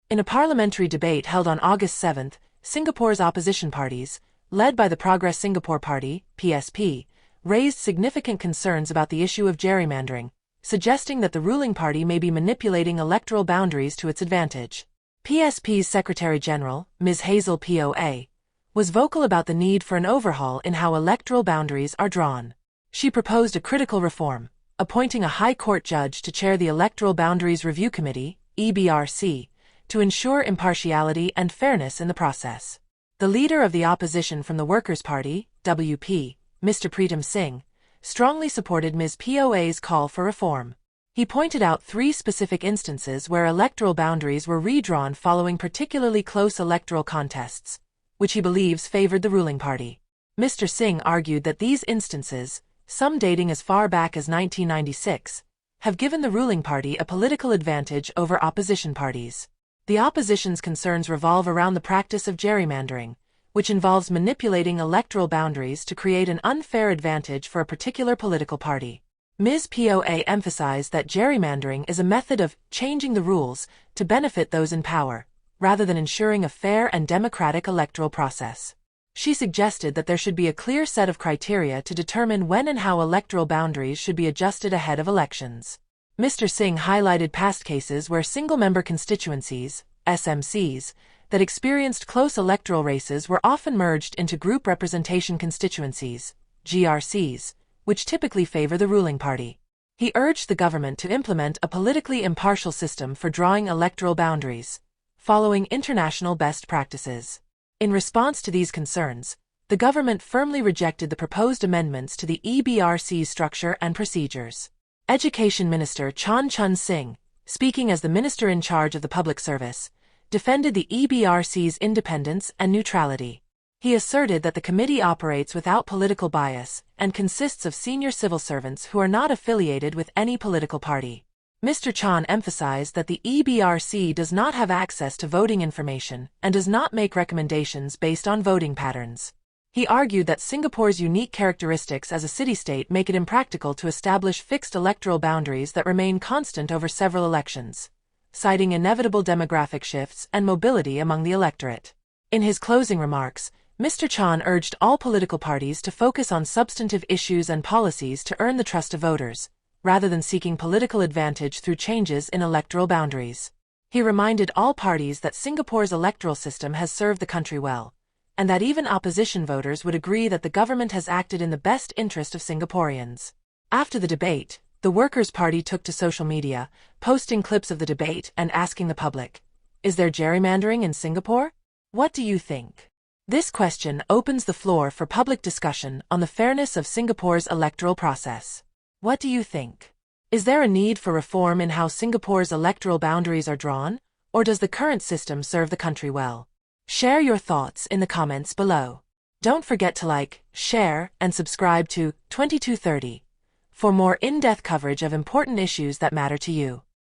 In a parliamentary debate held on August 7, Singapore's opposition parties, led by the Progress Singapore Party, PSP, raised significant concerns about the issue of gerrymandering, suggesting that the ruling party may be manipulating electoral boundaries to its advantage. PSP's Secretary-General, Ms. Hazel POA, was vocal about the need for an overhaul in how electoral boundaries are drawn. She proposed a critical reform, appointing a High Court judge to chair the Electoral Boundaries Review Committee, EBRC, to ensure impartiality and fairness in the process. The leader of the opposition from the Workers' Party, WP, Mr. Pritam Singh, strongly supported Ms. POA's call for reform. He pointed out 3 specific instances where electoral boundaries were redrawn following particularly close electoral contests, which he believes favored the ruling party. Mr. Singh argued that these instances, some dating as far back as 1996, have given the ruling party a political advantage over opposition parties. The opposition's concerns revolve around the practice of gerrymandering, which involves manipulating electoral boundaries to create an unfair advantage for a particular political party. Ms. POA emphasized that gerrymandering is a method of changing the rules to benefit those in power, rather than ensuring a fair and democratic electoral process. She suggested that there should be a clear set of criteria to determine when and how electoral boundaries should be adjusted ahead of elections. Mr. Singh highlighted past cases where single-member constituencies, SMCs, that experienced close electoral races were often merged into group representation constituencies, GRCs, which typically favor the ruling party. He urged the government to implement a politically impartial system for drawing electoral boundaries, following international best practices. In response to these concerns, the government firmly rejected the proposed amendments to the EBRC's structure and procedures. Education Minister Chun Singh, speaking as the minister in charge of the public service, defended the EBRC's independence and neutrality. He asserted that the committee operates without political bias and consists of senior civil servants who are not affiliated with any political party. Mr. Chun emphasized that the EBRC does not have access to voting information and does not make recommendations based on voting patterns. He argued that Singapore's unique characteristics as a city-state make it impractical to establish fixed electoral boundaries that remain constant over several elections, citing inevitable demographic shifts and mobility among the electorate. In his closing remarks, Mr. Chun urged all political parties to focus on substantive issues and policies to earn the trust of voters, rather than seeking political advantage through changes in electoral boundaries. He reminded all parties that Singapore's electoral system has served the country well, and that even opposition voters would agree that the government has acted in the best interest of Singaporeans. After the debate, the Workers' Party took to social media, posting clips of the debate and asking the public, "Is there gerrymandering in Singapore? What do you think?" This question opens the floor for public discussion on the fairness of Singapore's electoral process. What do you think? Is there a need for reform in how Singapore's electoral boundaries are drawn, or does the current system serve the country well? Share your thoughts in the comments below. Don't forget to like, share, and subscribe to 2230 for more in-depth coverage of important issues that matter to you.